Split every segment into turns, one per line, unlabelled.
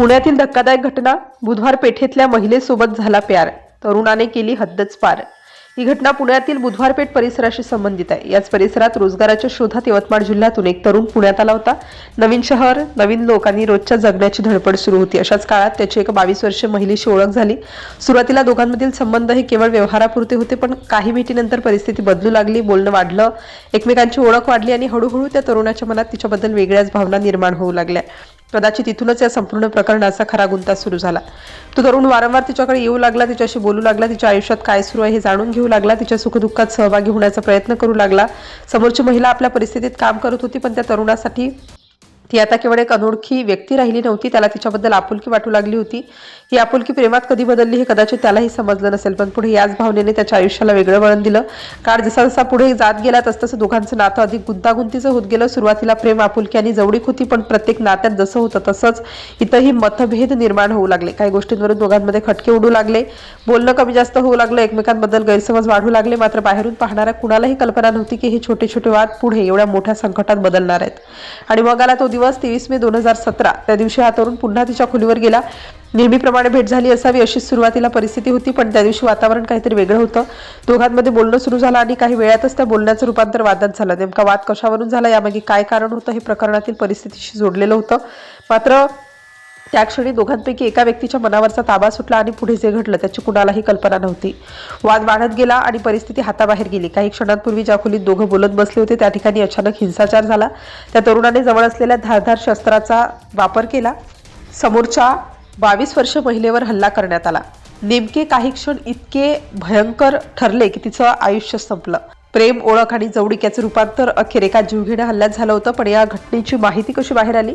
पुण्यातील धक्कादायक घटना. बुधवार पेठेतल्या महिलेसोबत झाला प्यार, तरुणाने केली हद्दच पार. ही घटना पुण्यातील बुधवार पेठ परिसराशी संबंधित आहे. याच परिसरात रोजगाराच्या शोधात यवतमाळ जिल्ह्यातून एक तरुण पुण्यात आला होता. नवीन शहर, नवीन लोक आणि रोजच्या जगण्याची धडपड सुरू होती. अशाच काळात त्याची एका 22 वर्षीय महिलेशी ओळख झाली. सुरुवातीला दोघांमधील संबंध हे केवळ व्यवहारापुरते होते, पण काही भेटीनंतर परिस्थिती बदलू लागली. बोलणं वाढलं, एकमेकांची ओळख वाढली आणि हळूहळू त्या तरुणाच्या मनात तिच्याबद्दल वेगळ्याच भावना निर्माण होऊ लागल्या. कदाचित इथूनच या संपूर्ण प्रकरणाचा खरा गुंता सुरू झाला. तो तरुण वारंवार तिच्याकडे येऊ लागला, तिच्याशी बोलू लागला, तिच्या आयुष्यात काय सुरू आहे हे जाणून घेऊ लागला, तिच्या सुखदुःखात सहभागी होण्याचा प्रयत्न करू लागला. समोरची महिला आपल्या परिस्थितीत काम करत होती, पण त्या तरुणासाठी ती आता केवळ एक अनोळखी व्यक्ती राहिली नव्हती. त्याला तिच्याबद्दल आपुलकी वाटू लागली होती. ही आपुलकी प्रेमात कधी बदलली हे कदाचित त्यालाही समजलं नसेल, पण पुढे याच भावनेने त्याच्या आयुष्याला वेगळं वळण दिलं. काळ जसा जसा पुढे जात गेला तसतसं दोघांचं नातं अधिक गुंतागुंतीचं होत गेलं. सुरुवातीला प्रेम, आपुलकी आणि जवळीक होती, पण प्रत्येक नात्यात जसं होतं तसंच इथंही मतभेद निर्माण होऊ लागले. काही गोष्टींवरून दोघांमध्ये खटके उडू लागले, बोलणं कमी जास्त होऊ लागलं, एकमेकांबद्दल गैरसमज वाढू लागले. मात्र बाहेरून पाहणाऱ्या कुणालाही कल्पना नव्हती की हे छोटे छोटे वाद पुढे एवढ्या मोठ्या संकटात बदलणार आहेत. आणि मग आला तो दिवस 23 मे 2017. त्या दिवशी हा तरुण पुन्हा तिच्या खोलीवर गेला. नेहमीप्रमाणे भेट झाली असावी अशी सुरुवातीला परिस्थिती होती, पण त्या दिवशी वातावरण काहीतरी वेगळं होतं. दोघांमध्ये बोलणं सुरू झालं आणि काही वेळातच त्या बोलण्याचं रूपांतर वादात झालं. नेमका वाद कशावरून झाला, यामागे काय कारण होतं हे प्रकरणातील परिस्थितीशी जोडलेलं होतं. मात्र त्या क्षणी दोघांपैकी एका व्यक्तीच्या मनावरचा ताबा सुटला आणि पुढे जे घडलं त्याची कुणालाही कल्पना नव्हती. वाद वाढत गेला आणि परिस्थिती हाताबाहेर गेली. काही क्षणांपूर्वी ज्या खोलीत दोघं बोलत बसले होते त्या ठिकाणी अचानक हिंसाचार झाला. त्या तरुणाने जवळ असलेल्या धारदार शस्त्राचा वापर केला. समोरच्या 22 वर्षीय महिलेवर हल्ला करण्यात आला. नेमके काही क्षण इतके भयंकर ठरले की तिचं आयुष्य संपलं. प्रेम, ओळख आणि जवळीक याचं रूपांतर अखेर एका जीवघेण्या हल्ल्यात झालं होतं. पण या घटनेची माहिती कशी बाहेर आली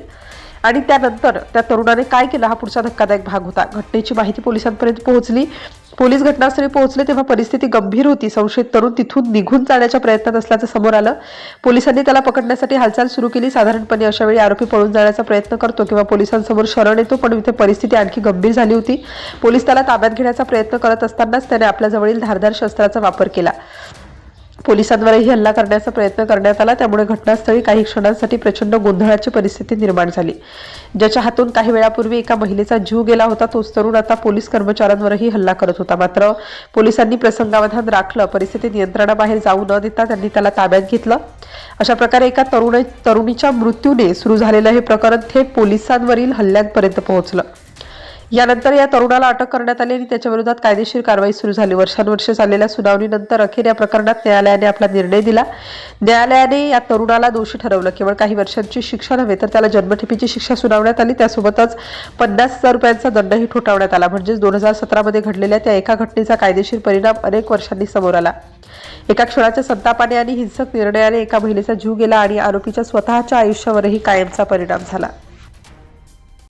आणि त्यानंतर त्या तरुणाने काय केलं हा पुढचा धक्कादायक भाग होता. घटनेची माहिती पोलिसांपर्यंत पोहोचली. पोलीस घटनास्थळी पोहोचले तेव्हा परिस्थिती गंभीर होती. संशयित तरुण तिथून निघून जाण्याच्या प्रयत्नात असल्याचं समोर आलं. पोलिसांनी त्याला पकडण्यासाठी हालचाल सुरू केली. साधारणपणे अशा वेळी आरोपी पळून जाण्याचा प्रयत्न करतो किंवा पोलिसांसमोर शरण येतो, पण इथे परिस्थिती आणखी गंभीर झाली होती. पोलीस त्याला ताब्यात घेण्याचा प्रयत्न करत असतानाच त्याने आपल्या जवळील धारदार शस्त्राचा वापर केला. पोलिसांवरही हल्ला करण्याचा प्रयत्न करण्यात आला. त्यामुळे घटनास्थळी काही क्षणांसाठी प्रचंड गोंधळाची परिस्थिती निर्माण झाली. ज्याच्या हातून काही वेळापूर्वी एका महिलेचा जीव गेला होता तोच तरुण आता पोलीस कर्मचाऱ्यांवरही हल्ला करत होता. मात्र पोलिसांनी प्रसंगावधान राखलं. परिस्थिती नियंत्रणाबाहेर जाऊ न देता त्यांनी त्याला ताब्यात घेतलं. अशा प्रकारे एका तरुणीच्या मृत्यूने सुरू झालेलं हे प्रकरण थेट पोलिसांवरील हल्ल्यांपर्यंत पोहोचलं. यानंतर या तरुणाला अटक करण्यात आली आणि त्याच्या विरोधात कायदेशीर कारवाई सुरू झाली. वर्षानुवर्षे चाललेल्या सुनावणीनंतर अखेर या प्रकरणात न्यायालयाने आपला निर्णय दिला. न्यायालयाने या तरुणाला दोषी ठरवलं. केवळ काही वर्षांची शिक्षा नव्हे तर त्याला जन्मठेपेची शिक्षा सुनावण्यात आली. त्यासोबतच 50,000 रुपयांचा दंडही ठोठावण्यात आला. म्हणजेच 2017 मध्ये घडलेल्या त्या एका घटनेचा कायदेशीर परिणाम अनेक वर्षांनी समोर आला. एका क्षणाच्या संतापाने आणि हिंसक निर्णयाने एका महिलेचा जीव गेला आणि आरोपीच्या स्वतःच्या आयुष्यावरही कायमचा परिणाम झाला.